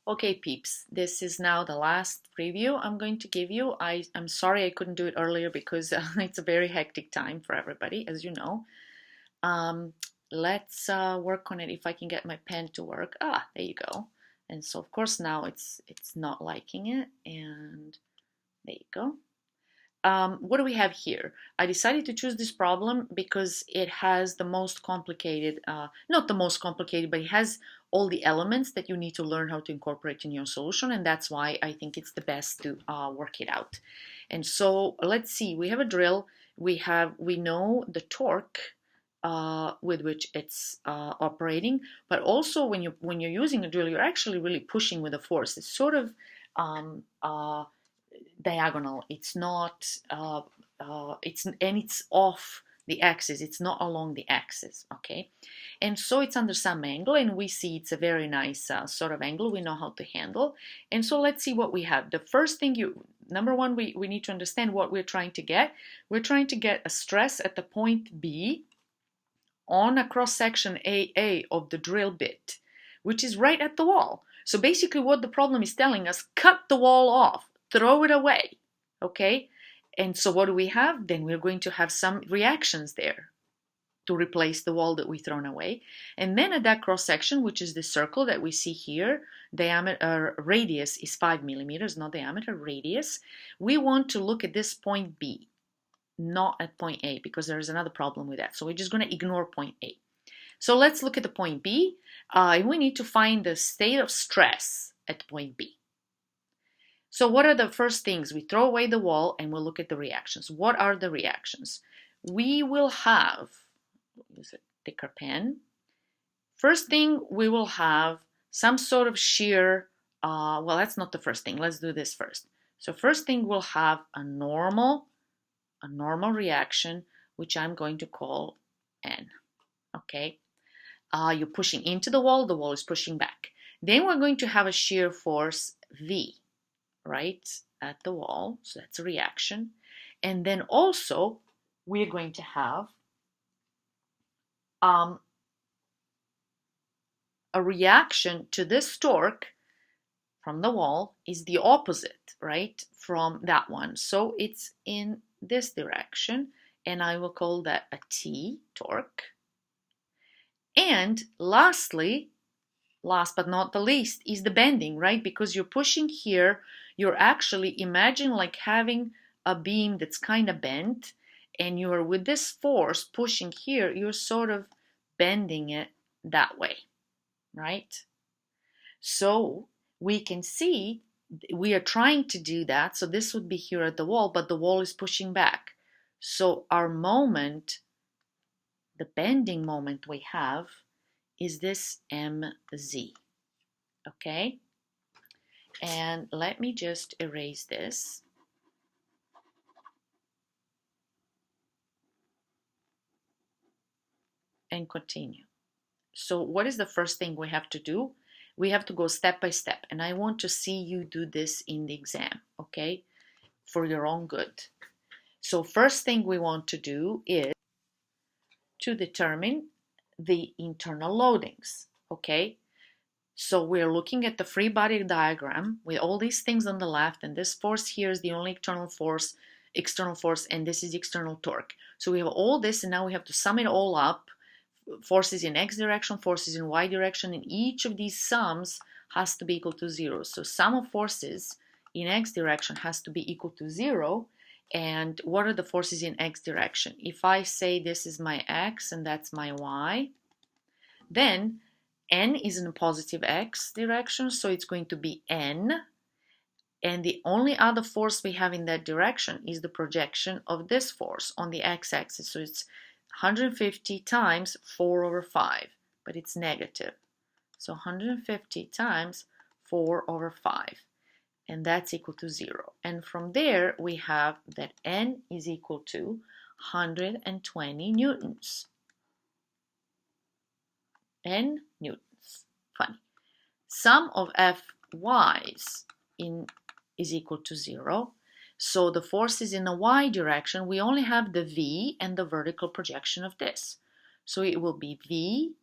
Okay, peeps, this is now the last preview I'm going to give you. I'm sorry I couldn't do it earlier because it's a very hectic time for everybody, as you know. Um, let's work on it if I can get my pen to work. Ah, there you go. And so, of course, now it's not liking it, and there you go. What do we have here? I decided to choose this problem because it has the most complicated, not the most complicated, but it has all the elements that you need to learn how to incorporate in your solution, and that's why I think it's the best to work it out. And so let's see, we have a drill, we know the torque with which it's operating, but also when you're using a drill, you're actually really pushing with a force. It's sort of um, uh, diagonal. It's not. It's off the axis. It's not along the axis. Okay, and so it's under some angle, and we see it's a very nice sort of angle. We know how to handle, and so let's see what we have. The first thing number one, we need to understand what we're trying to get. We're trying to get a stress at the point B on a cross section AA of the drill bit, which is right at the wall. So basically what the problem is telling us, cut the wall off, throw it away, okay? And so what do we have? Then we're going to have some reactions there to replace the wall that we've thrown away. And then at that cross section, which is the circle that we see here, diameter radius is 5 millimeters, not diameter, radius. We want to look at this point B, not at point A, because there is another problem with that. So we're just going to ignore point A. So let's look at the point B. We need to find the state of stress at point B. So what are the first things? We throw away the wall and we'll look at the reactions. What are the reactions? We will have, use a thicker pen. First thing, we will have some sort of shear. Well, that's not the first thing. Let's do this first. So first thing, we'll have a normal reaction, which I'm going to call N. Okay. You're pushing into the wall is pushing back. Then we're going to have a shear force V, right, at the wall. So that's a reaction. And then also we're going to have a reaction to this torque from the wall is the opposite, right, from that one. So it's in this direction, and I will call that a T, torque. And lastly, last but not the least, is the bending, right? Because you're pushing here, you're actually, imagine like having a beam that's kind of bent, and you're with this force pushing here, you're sort of bending it that way, right? So we can see we are trying to do that. So this would be here at the wall, but the wall is pushing back. So our moment, the bending moment we have, is this MZ, okay? And let me just erase this. And continue. So what is the first thing we have to do? We have to go step by step, and I want to see you do this in the exam, okay? For your own good. So first thing we want to do is to determine the internal loadings, okay? So we're looking at the free body diagram with all these things on the left, and this force here is the only external force, and this is the external torque. So we have all this, and now we have to sum it all up. Forces in X direction, forces in Y direction, and each of these sums has to be equal to 0. So sum of forces in X direction has to be equal to 0. And what are the forces in X direction? If I say this is my X and that's my Y, then N is in a positive X direction, so it's going to be N. And the only other force we have in that direction is the projection of this force on the X-axis. So it's 150 times 4 over 5, but it's negative. So 150 times 4 over 5, and that's equal to 0. And from there, we have that N is equal to 120 newtons. N newtons. Funny. Sum of Fy's is equal to 0. So the force is in the Y direction. We only have the V and the vertical projection of this. So it will be V,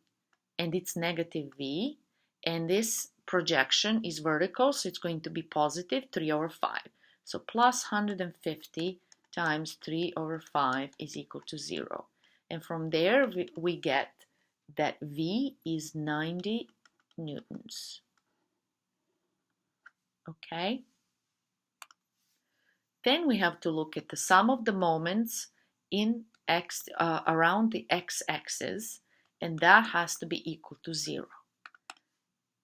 and it's negative V, and this projection is vertical, so it's going to be positive 3 over 5. So plus 150 times 3 over 5 is equal to 0. And from there, we get that V is 90 newtons. Okay? Then we have to look at the sum of the moments in around the x-axis, and that has to be equal to 0.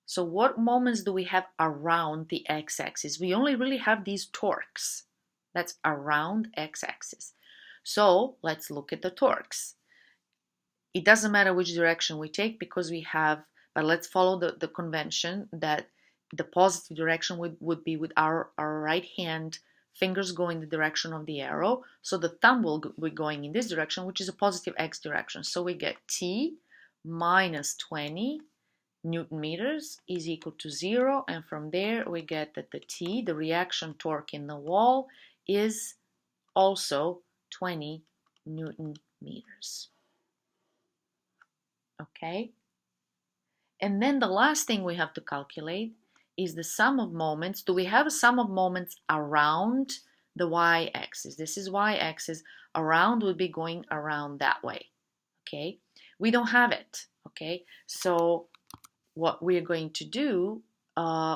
So what moments do we have around the x-axis? We only really have these torques. That's around x-axis. So let's look at the torques. It doesn't matter which direction we take because we have, but let's follow the convention that the positive direction would be with our right hand fingers going the direction of the arrow. So the thumb will be going in this direction, which is a positive x direction. So we get T minus 20 Newton meters is equal to 0. And from there we get that the T, the reaction torque in the wall, is also 20 Newton meters. Okay? And then the last thing we have to calculate is the sum of moments. Do we have a sum of moments around the y-axis? This is y-axis. Around would be going around that way. Okay? We don't have it. Okay? So what we're going to do,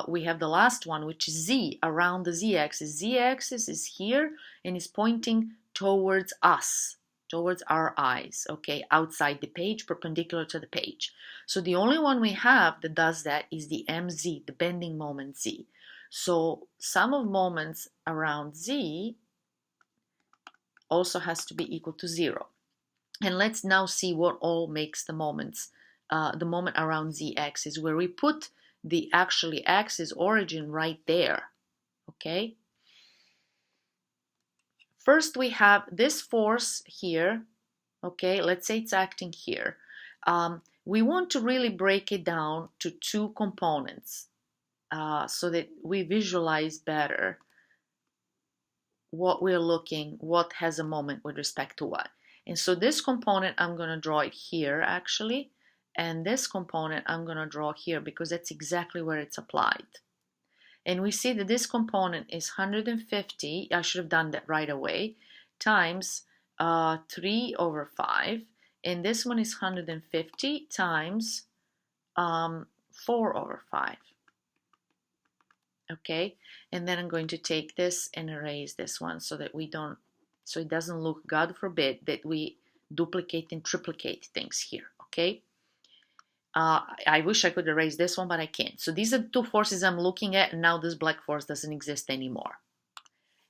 we have the last one, which is z, around the z-axis. Z-axis is here and is pointing towards us, towards our eyes, okay, outside the page, perpendicular to the page. So the only one we have that does that is the mz, the bending moment z. So sum of moments around z also has to be equal to 0. And let's now see what all makes the moments, the moment around z-axis, where we put the actually axis origin right there, okay? First we have this force here, okay, let's say it's acting here. We want to really break it down to two components so that we visualize better what we're looking, what has a moment with respect to what. And so this component, I'm going to draw it here actually, and this component I'm going to draw here because that's exactly where it's applied. And we see that this component is 150, I should have done that right away, times 3 over 5. And this one is 150 times 4 over 5. Okay, and then I'm going to take this and erase this one so that we don't, so it doesn't look, God forbid, that we duplicate and triplicate things here, okay? I wish I could erase this one, but I can't. So these are the two forces I'm looking at, and now this black force doesn't exist anymore.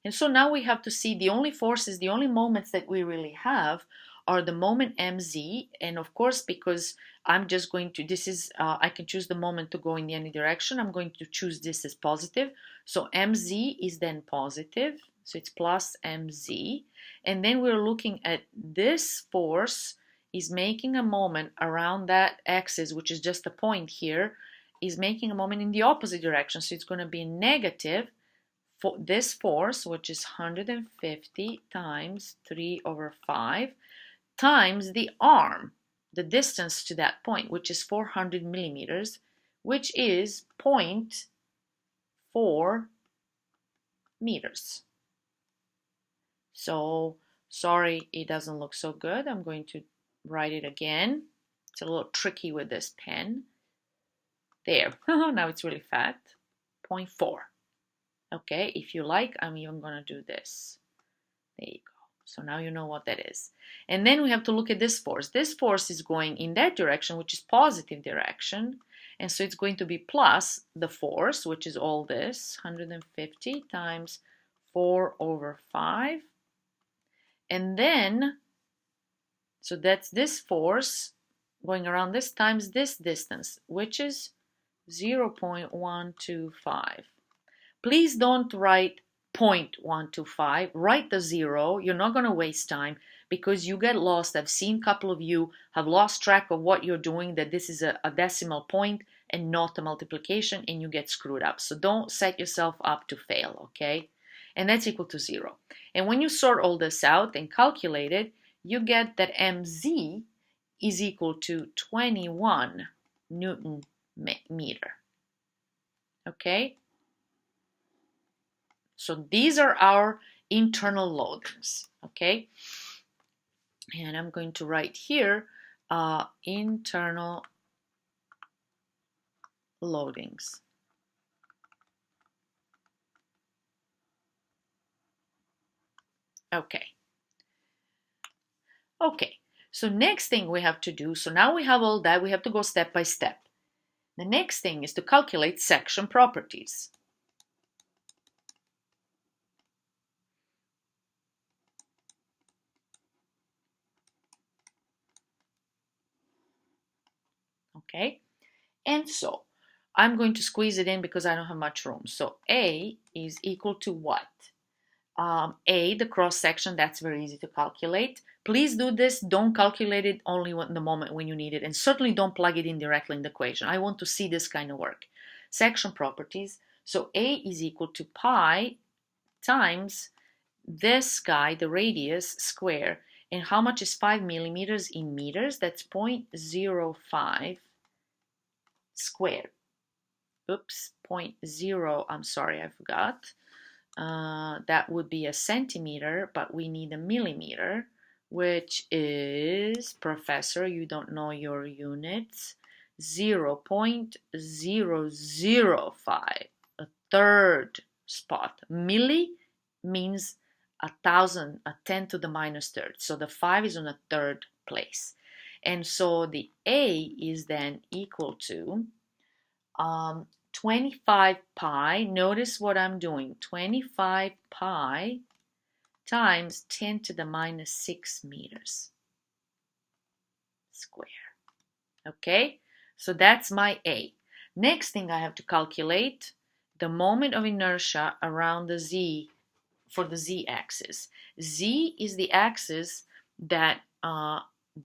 And so now we have to see the only forces, the only moments that we really have are the moment mz, and of course, because I'm just going to, this is, I can choose the moment to go in any direction, I'm going to choose this as positive. So mz is then positive, so it's plus mz. And then we're looking at this force is making a moment around that axis, which is just a point here, is making a moment in the opposite direction. So it's going to be negative for this force, which is 150 times 3 over 5, times the arm, the distance to that point, which is 400 millimeters, which is 0.4 meters. So, sorry, it doesn't look so good. I'm going to write it again. It's a little tricky with this pen. There, now it's really fat. 0.4. Okay, if you like, I'm even going to do this. There you go. So now you know what that is. And then we have to look at this force. This force is going in that direction, which is positive direction. And so it's going to be plus the force, which is all this, 150 times 4 over 5. And then, so that's this force going around this times this distance, which is 0.125. Please don't write 0.125, write the 0. You're not going to waste time because you get lost. I've seen a couple of you have lost track of what you're doing, that this is a decimal point and not a multiplication, and you get screwed up. So don't set yourself up to fail, okay? And that's equal to 0. And when you sort all this out and calculate it, you get that mz is equal to 21 Newton meter. Okay? So these are our internal loadings. Okay? And I'm going to write here internal loadings. Okay. Okay. So next thing we have to do, so now we have all that, we have to go step by step. The next thing is to calculate section properties. Okay? And so I'm going to squeeze it in because I don't have much room. So A is equal to what? A, the cross section, that's very easy to calculate. Please do this. Don't calculate it only in the moment when you need it. And certainly don't plug it in directly in the equation. I want to see this kind of work. Section properties. So A is equal to pi times this guy, the radius, square. And how much is 5 millimeters in meters? That's 0.05 squared. Oops, 0.0, I'm sorry, I forgot. That would be a centimeter, but we need a millimeter, which is, professor, you don't know your units, 0.005, a third spot. Milli means 1,000, a 10 to the minus third. So the 5 is on a third place. And so the A is then equal to 25 pi, notice what I'm doing, 25 pi times 10 to the minus 6 meters square. Okay, so that's my A. Next thing I have to calculate the moment of inertia around the Z for the Z axis. Z is the axis that,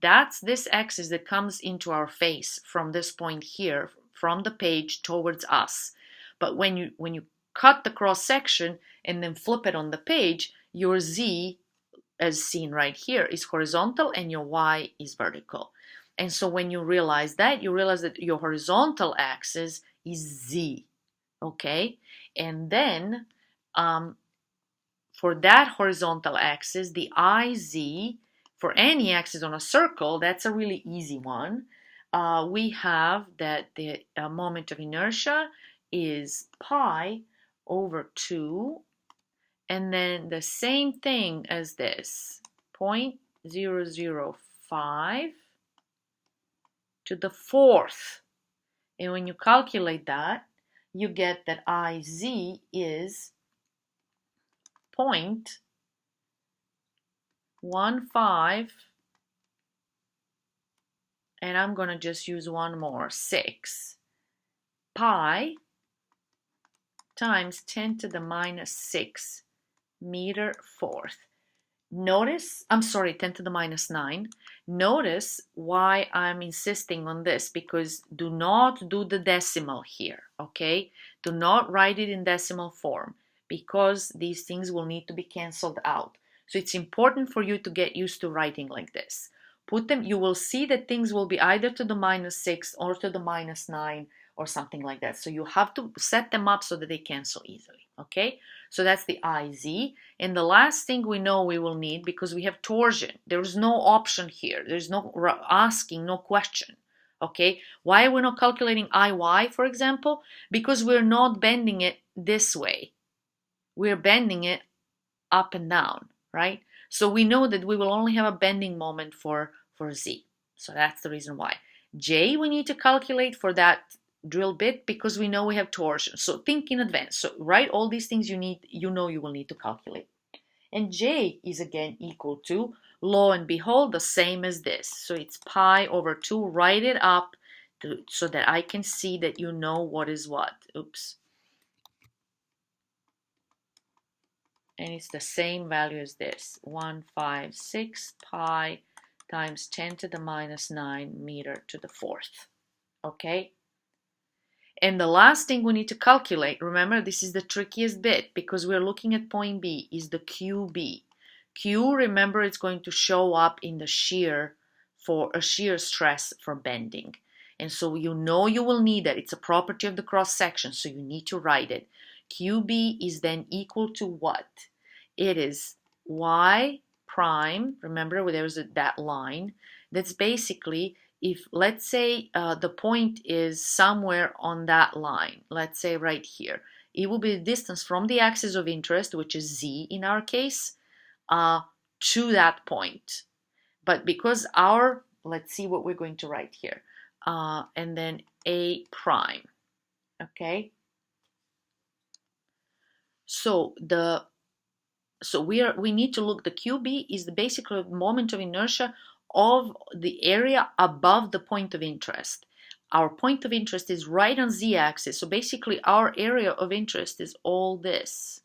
that's this axis that comes into our face from this point here, from the page towards us. But when you cut the cross section and then flip it on the page, your Z, as seen right here, is horizontal and your Y is vertical. And so when you realize that your horizontal axis is Z, okay? And then for that horizontal axis, the IZ, for any axis on a circle, that's a really easy one. We have that the moment of inertia is pi over 2, and then the same thing as this, 0.005 to the fourth. And when you calculate that, you get that IZ is 0.15, and I'm going to just use one more, 6 pi times 10 to the minus 6 meter fourth. Notice, I'm sorry, 10 to the minus 9. Notice why I'm insisting on this, because do not do the decimal here, okay? Do not write it in decimal form, because these things will need to be canceled out. So it's important for you to get used to writing like this. Put them, you will see that things will be either to the minus 6 or to the minus 9 or something like that. So you have to set them up so that they cancel easily, okay? So that's the IZ. And the last thing we know we will need, because we have torsion, there's no option here. There's no asking, no question, okay? Why are we not calculating IY, for example? Because we're not bending it this way. We're bending it up and down, right? So we know that we will only have a bending moment for Z. So that's the reason why. J, we need to calculate for that drill bit because we know we have torsion. So think in advance. So write all these things you need, you know you will need to calculate. And J is again equal to, lo and behold, the same as this. So it's pi over 2. Write it up so that I can see that you know what is what. Oops. And it's the same value as this, 156 pi times 10 to the minus 9 meter to the fourth, okay? And the last thing we need to calculate, remember this is the trickiest bit because we're looking at point B, is the QB. Q, remember, it's going to show up in the shear for a shear stress for bending. And so you know you will need that. It's a property of the cross section, so you need to write it. QB is then equal to what? It is y prime. Remember, there's that line. That's basically, if let's say the point is somewhere on that line, let's say right here, it will be the distance from the axis of interest, which is z in our case, to that point. But because let's see what we're going to write here, and then a prime, okay? So we need to look, the QB is the basically moment of inertia of the area above the point of interest. Our point of interest is right on z-axis, so basically our area of interest is all this,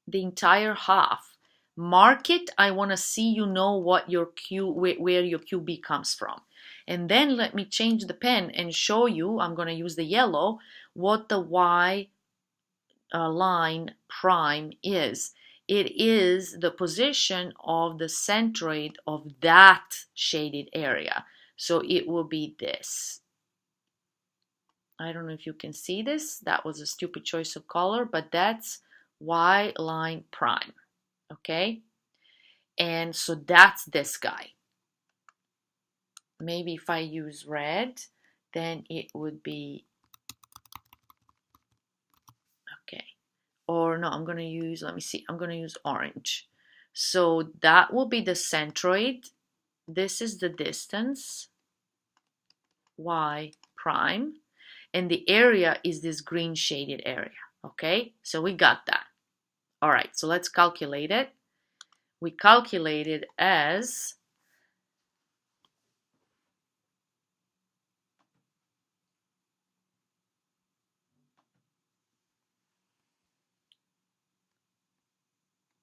the entire half. Mark it. I want to see you know what your where your QB comes from. And then let me change the pen and show you, I'm going to use the yellow, what the y line prime is. It is the position of the centroid of that shaded area. So it will be this. I don't know if you can see this. That was a stupid choice of color, but that's y line prime. Okay? And so that's this guy. Maybe if I use red, then it would be, okay. Or no, I'm going to use, let me see, I'm going to use orange. So that will be the centroid. This is the distance, y prime. And the area is this green shaded area. Okay, so we got that. All right, so let's calculate it. We calculate it as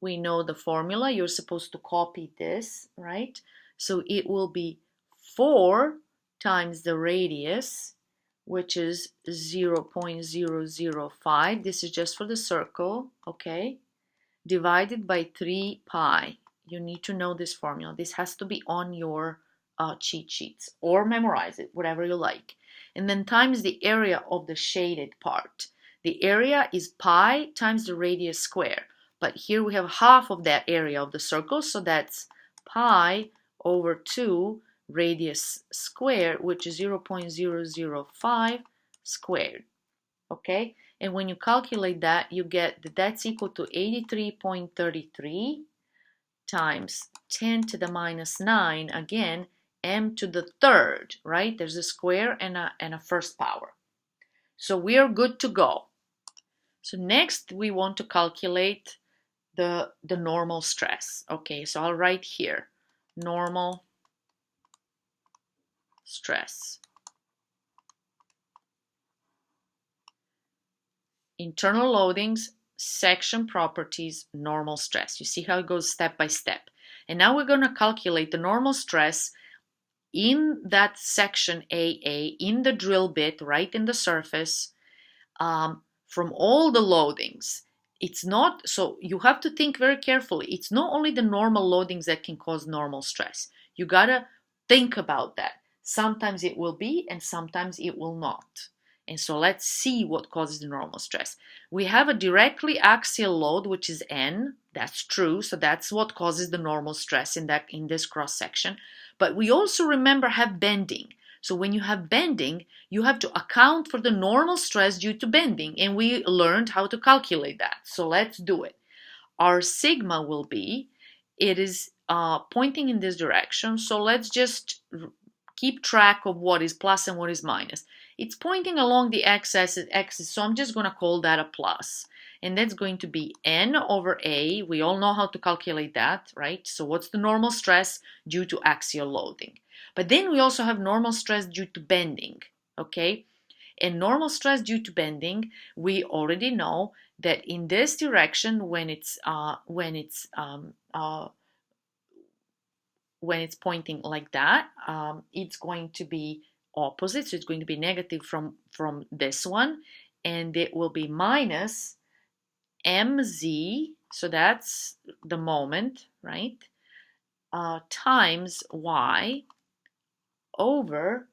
we know the formula. You're supposed to copy this, right? So it will be 4 times the radius, which is 0.005. This is just for the circle, okay? Divided by 3 pi. You need to know this formula. This has to be on your cheat sheets, or memorize it, whatever you like. And then times the area of the shaded part. The area is pi times the radius square. But here we have half of that area of the circle, so that's pi over 2 radius squared, which is 0.005 squared. Okay? And when you calculate that, you get that that's equal to 83.33 times 10 to the minus 9, again, m to the third, right? There's a square and a first power. So we are good to go. So next we want to calculate the normal stress. Okay, so I'll write here, normal stress. Internal loadings, section properties, normal stress. You see how it goes step by step. And now we're going to calculate the normal stress in that section AA, in the drill bit, right in the surface, from all the loadings. It's not, so you have to think very carefully. It's not only the normal loadings that can cause normal stress. You gotta think about that. Sometimes it will be and sometimes it will not. And so let's see what causes the normal stress. We have a directly axial load, which is N. That's true. So that's what causes the normal stress in this cross section. But we also, remember, have bending. So when you have bending, you have to account for the normal stress due to bending. And we learned how to calculate that. So let's do it. Our sigma will be, it is pointing in this direction. So let's just keep track of what is plus and what is minus. It's pointing along the x-axis, so I'm just going to call that a plus. And that's going to be N over A. We all know how to calculate that, right? So what's the normal stress due to axial loading? But then we also have normal stress due to bending, okay? And normal stress due to bending, we already know that in this direction, when it's pointing like that, it's going to be opposite, so it's going to be negative from this one, and it will be minus mz, so that's the moment, right, times y over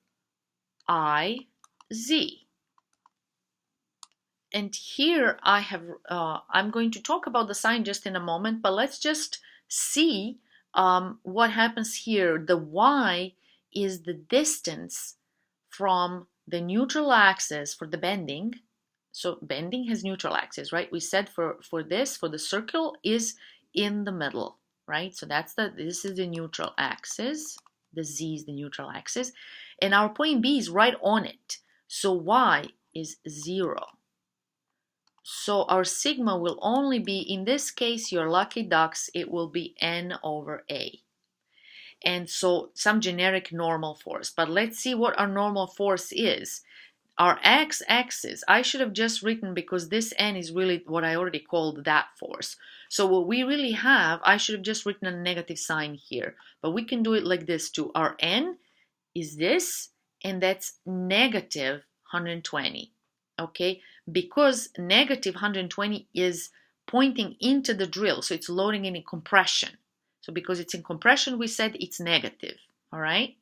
IZ. And here I have, I'm going to talk about the sign just in a moment, but let's just see what happens here. The Y is the distance from the neutral axis for the bending. So bending has neutral axis, right? We said for this, for the circle, is in the middle, right? So this is the neutral axis. The Z is the neutral axis. And our point B is right on it. So Y is 0. So our sigma will only be, in this case, your lucky ducks, it will be N over A. And so some generic normal force. But let's see what our normal force is. Our x-axis, I should have just written, because this N is really what I already called that force. So what we really have, I should have just written a negative sign here. But we can do it like this too. Our N is this, and that's negative 120. Okay, because negative 120 is pointing into the drill, so it's loading in compression. So because it's in compression, we said it's negative. All right,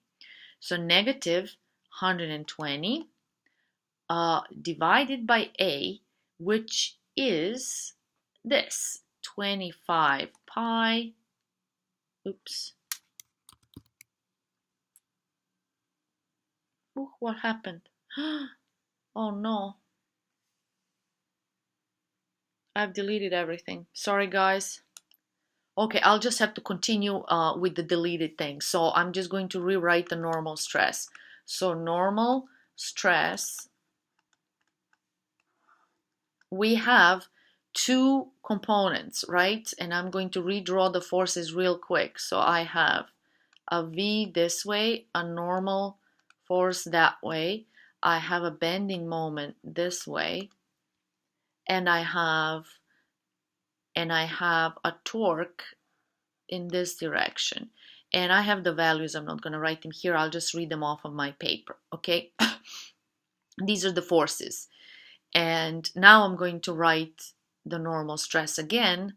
so negative 120 divided by A, which is this 25 pi. Oops. Ooh, what happened? Oh no. I've deleted everything. Sorry, guys. Okay, I'll just have to continue with the deleted thing. So I'm just going to rewrite the normal stress. So normal stress, we have two components, right? And I'm going to redraw the forces real quick. So I have a V this way, a normal force that way. I have a bending moment this way. And I have a torque in this direction. And I have the values. I'm not going to write them here. I'll just read them off of my paper. Okay. These are the forces. And now I'm going to write the normal stress again,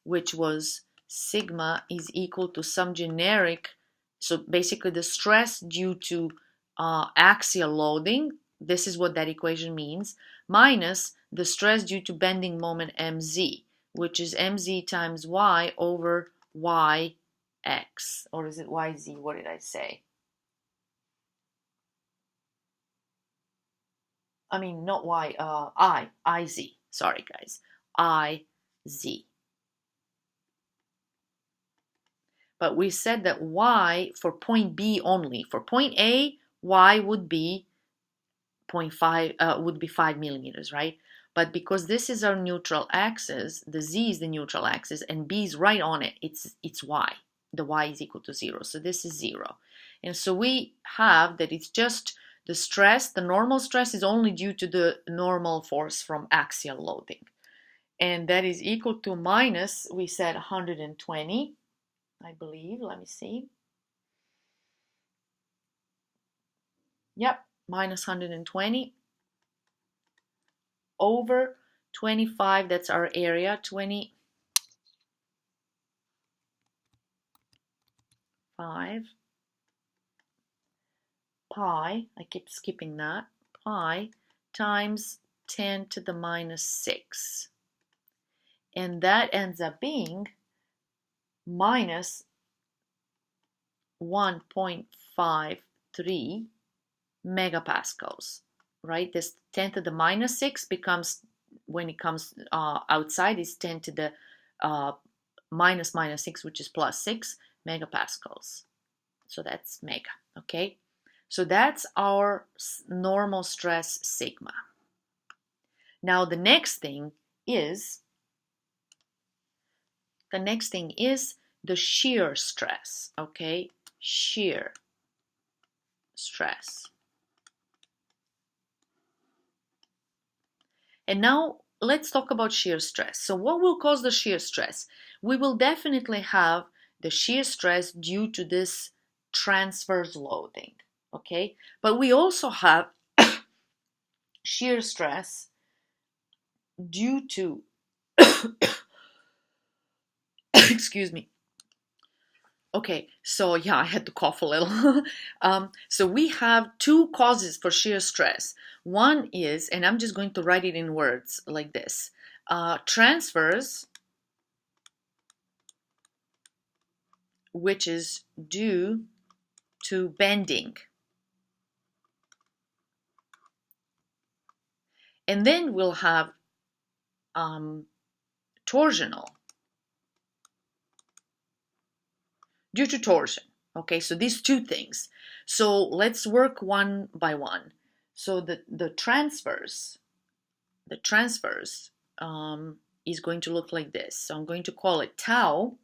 which was sigma is equal to some generic. So basically the stress due to axial loading, this is what that equation means, minus the stress due to bending moment mz, which is mz times y over yx. Or is it yz? What did I say? I mean, not y, iz. Sorry, guys. iz. But we said that y for point B only. For point A, y would be 0.5, would be 5 millimeters, right? But because this is our neutral axis, the z is the neutral axis, and b is right on it, it's y. The y is equal to 0, so this is 0. And so we have that it's just the stress, the normal stress is only due to the normal force from axial loading. And that is equal to minus, we said 120, I believe, let me see. Yep, minus 120 over 25, that's our area, 25 pi, I keep skipping that, pi times 10 to the minus 6. And that ends up being minus 1.53 megapascals, right? This 10 to the minus 6 becomes, when it comes outside, is 10 to the minus 6, which is plus 6 megapascals. So that's mega, okay? So that's our normal stress sigma. Now the next thing is the shear stress, okay? Shear stress. And now let's talk about shear stress. So what will cause the shear stress? We will definitely have the shear stress due to this transverse loading, okay? But we also have shear stress due to excuse me, Okay, so yeah, I had to cough a little. So we have two causes for shear stress. One is, and I'm just going to write it in words like this, transfers, which is due to bending. And then we'll have torsional, due to torsion. Okay, so these two things. So let's work one by one. So the transfers is going to look like this. So I'm going to call it tau,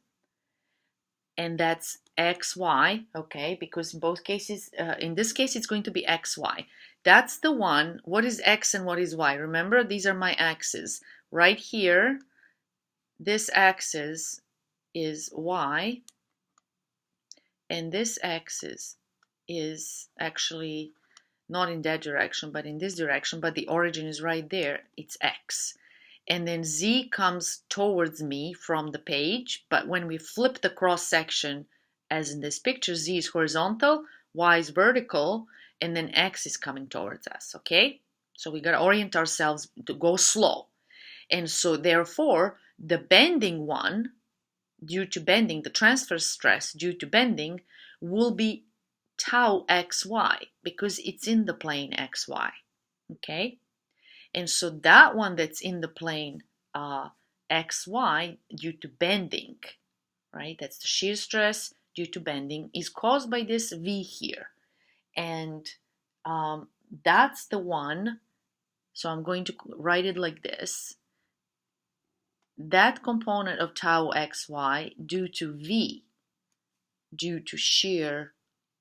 and that's xy, okay, because in both cases, in this case, it's going to be xy. That's the one. What is x and what is y? Remember, these are my axes. Right here, this axis is y, and this axis is actually not in that direction, but in this direction, but the origin is right there, it's x. And then z comes towards me from the page, but when we flip the cross section, as in this picture, z is horizontal, y is vertical, and then x is coming towards us, okay? So we gotta orient ourselves to go slow. And so therefore, the bending one, due to bending, the transfer stress due to bending, will be tau xy, because it's in the plane xy, okay? And so that one that's in the plane xy due to bending, right? That's the shear stress due to bending, is caused by this V here. And that's the one, so I'm going to write it like this. That component of tau xy due to V, due to shear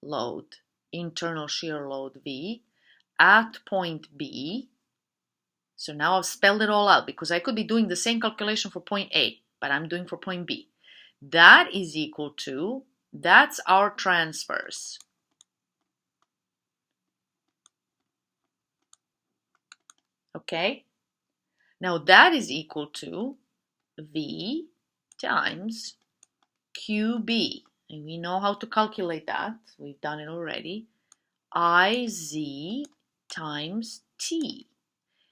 load, internal shear load V, at point B. So now I've spelled it all out, because I could be doing the same calculation for point A, but I'm doing for point B. That is equal to, that's our transfers. Okay? Now that is equal to V times QB. And we know how to calculate that. We've done it already. IZ times T.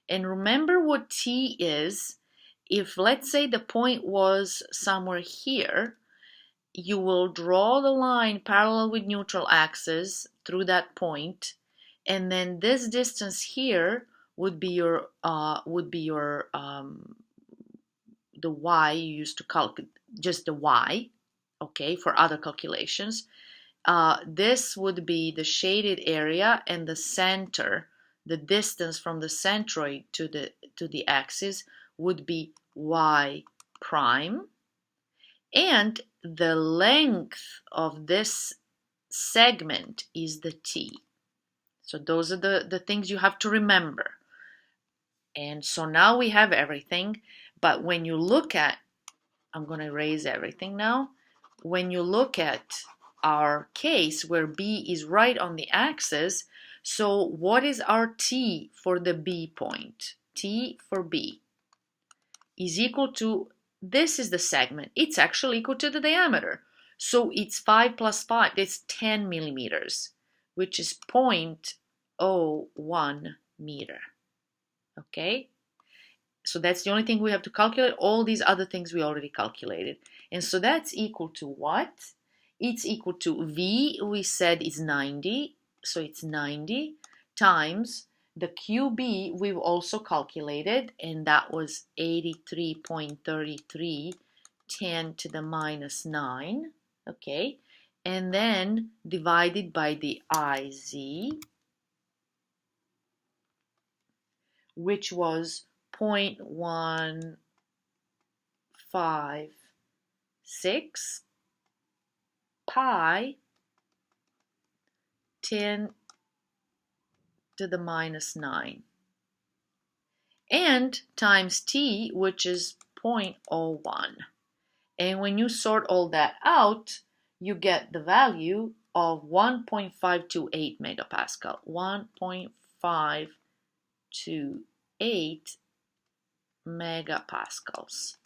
And remember what T is. If, let's say, the point was somewhere here, you will draw the line parallel with neutral axis through that point, and then this distance here would be your the y you used to calculate, just the y, okay, for other calculations. This would be the shaded area, and the center, the distance from the centroid to the axis would be y prime, and the length of this segment is the t. So those are the things you have to remember. And so now we have everything, but when you look at, I'm going to erase everything now. When you look at our case where B is right on the axis, so what is our T for the B point? T for B is equal to, this is the segment, it's actually equal to the diameter. So it's 5 plus 5, it's 10 millimeters, which is 0.01 meter. Okay? So that's the only thing we have to calculate. All these other things we already calculated. And so that's equal to what? It's equal to V, we said, is 90. So it's 90 times the QB we've also calculated, and that was 83.33, 10 to the minus 9. Okay? And then divided by the IZ, which was 0.156 pi 10 to the minus 9, and times t, which is 0.01. And when you sort all that out, you get the value of 1.528 megapascal. 1.528 megapascals.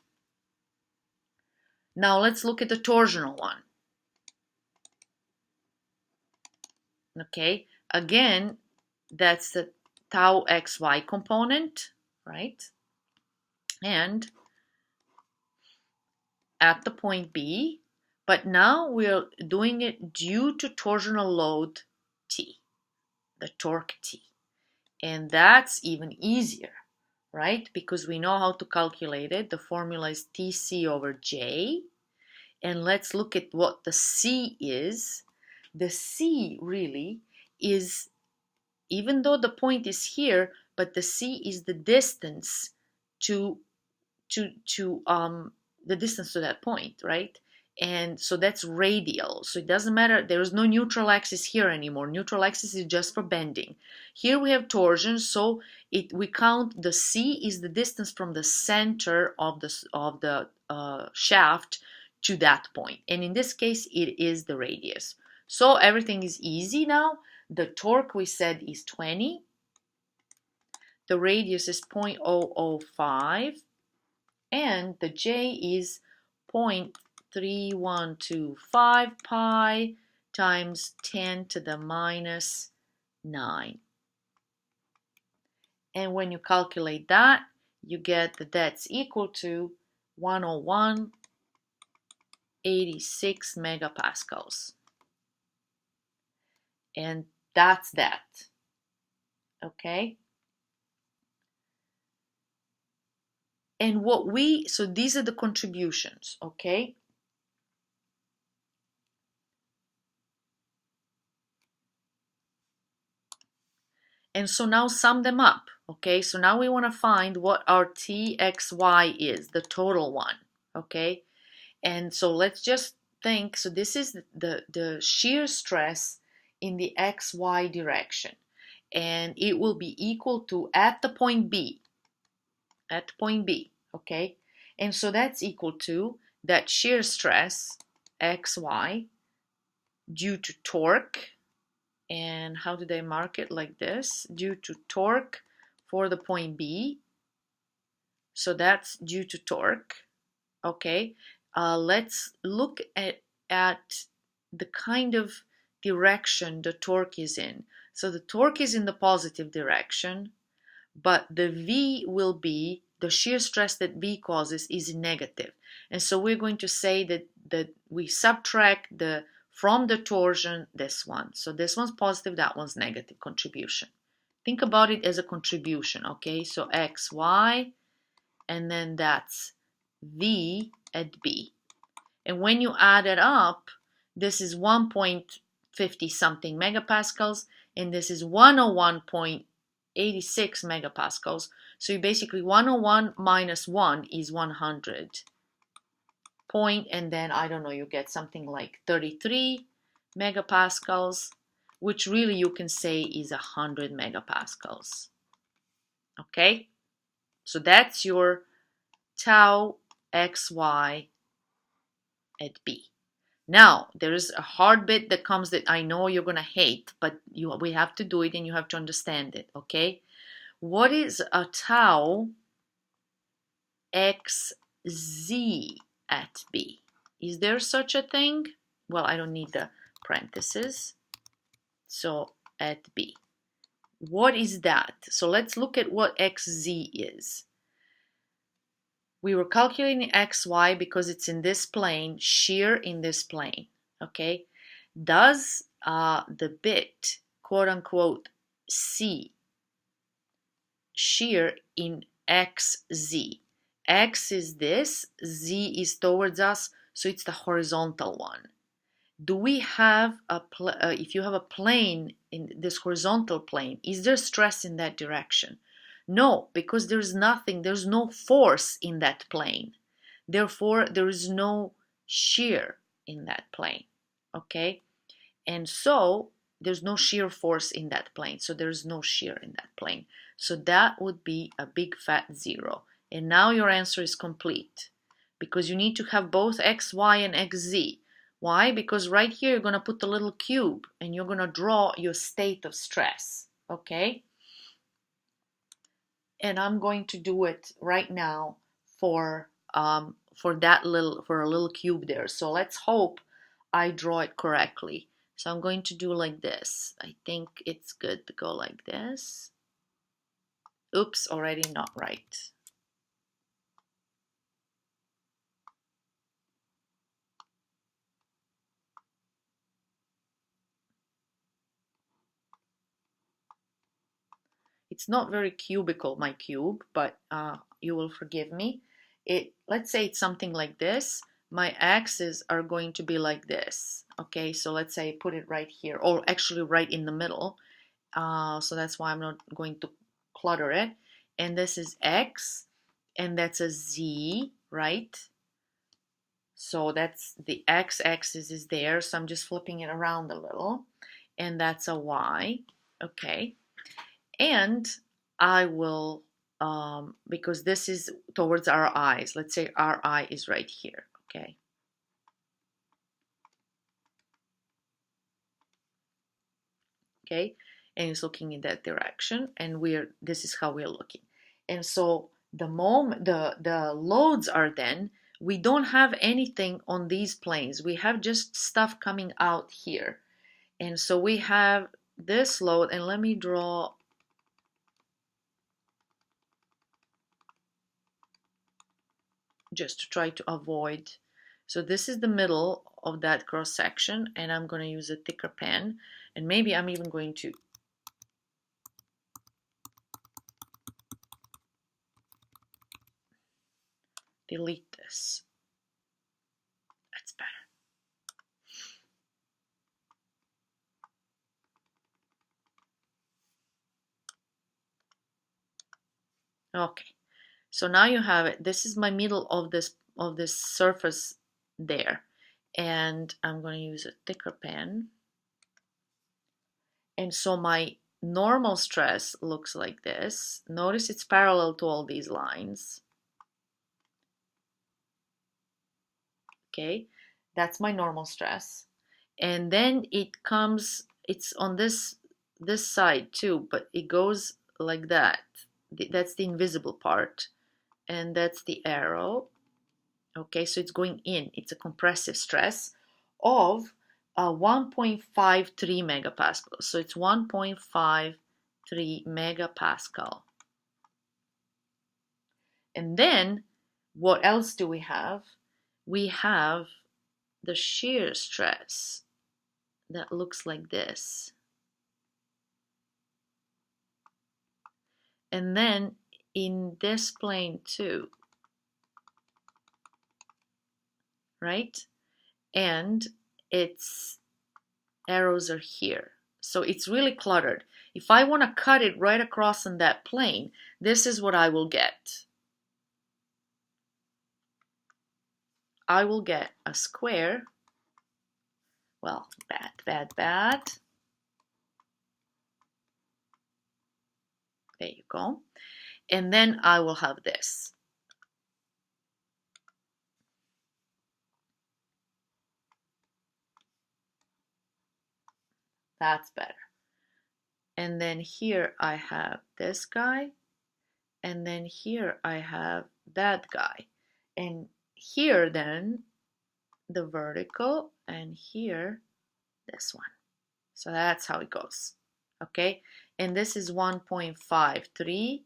Now let's look at the torsional one. Okay, again, that's the tau xy component, right? And at the point B, but now we're doing it due to torsional load T, the torque T. And that's even easier, right? Because we know how to calculate it. The formula is TC over J. And let's look at what the C is. The C really is, even though the point is here, but the C is the distance to the distance to that point, right? And so that's radial. So it doesn't matter. There is no neutral axis here anymore. Neutral axis is just for bending. Here we have torsion, so we count the C is the distance from the center of the shaft to that point. And in this case, it is the radius. So everything is easy now. The torque we said is 20. The radius is 0.005. And the J is 0.3125 pi times 10 to the minus 9. And when you calculate that, you get that that's equal to 101.86 megapascals. And that's that. Okay? And so these are the contributions, okay? And so now sum them up, okay? So now we want to find what our TXY is, the total one, okay? And so let's just think, so this is the shear stress in the XY direction. And it will be equal to, at point B, okay? And so that's equal to that shear stress, XY, due to torque. And how did I mark it? Like this, due to torque for the point B. So that's due to torque. Okay, let's look at the kind of direction the torque is in. So the torque is in the positive direction, but the V will be, the shear stress that V causes is negative. And so we're going to say that we subtract from the torsion this one. So this one's positive, that one's negative contribution. Think about it as a contribution, okay? So XY, and then that's V at B. And when you add it up, this is 1.50 something megapascals, and this is 101.86 megapascals. So you basically 101 minus 1 is 100. And then, I don't know, you get something like 33 megapascals, which really you can say is 100 megapascals. Okay? So that's your tau xy at B. Now, there is a hard bit that comes that I know you're going to hate, but we have to do it and you have to understand it, okay? What is a tau xz at B? Is there such a thing? Well, I don't need the parentheses. So at B. What is that? So let's look at what xz is. We were calculating xy because it's in this plane, shear in this plane, okay? Does the bit, quote unquote, C, shear in xz? X is this, z is towards us, so it's the horizontal one. Do we have if you have a plane in this horizontal plane, is there stress in that direction? No, because there's no force in that plane. Therefore, there is no shear in that plane, okay? And so there's no shear force in that plane, so there's no shear in that plane. So that would be a big fat 0. And now your answer is complete, because you need to have both xy and xz. Why? Because right here you're going to put the little cube and you're going to draw your state of stress, okay? And I'm going to do it right now for a little cube there. So let's hope I draw it correctly. So I'm going to do like this. I think it's good to go like this. Oops, already not right. It's not very cubical, my cube, but you will forgive me. Let's say it's something like this. My axes are going to be like this. Okay, so let's say I put it right here, or actually right in the middle. So that's why I'm not going to clutter it. And this is X, and that's a Z, right? So that's the X axis is there, so I'm just flipping it around a little. And that's a Y, okay? And I will, because this is towards our eyes. Let's say our eye is right here, okay? Okay, and it's looking in that direction, and this is how we're looking. And so the moment the loads are then, we don't have anything on these planes. We have just stuff coming out here. And so we have this load, and let me draw just to try to avoid. So this is the middle of that cross section, and I'm going to use a thicker pen, and maybe I'm even going to delete this. That's better. Okay, so now you have it. This is my middle of this surface there, and I'm going to use a thicker pen. And so my normal stress looks like this. Notice it's parallel to all these lines. Okay, that's my normal stress. And then it's on this side too, but it goes like that. That's the invisible part, and that's the arrow. Okay, so it's going in. It's a compressive stress of 1.53 megapascal. So it's 1.53 megapascal. And then what else do we have? We have the shear stress that looks like this. And then in this plane too, right? And its arrows are here. So it's really cluttered. If I want to cut it right across on that plane, this is what I will get. I will get a square. Well, bad, bad, bad. There you go. And then I will have this. That's better. And then here I have this guy. And then here I have that guy. And here then the vertical, and here this one. So that's how it goes. Okay, and this is 1.53,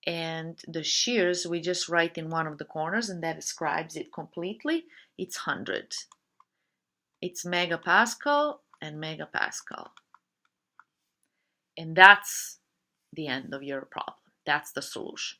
and the shears we just write in one of the corners, and that describes it completely. It's 100. It's megapascal and megapascal. And that's the end of your problem. That's the solution.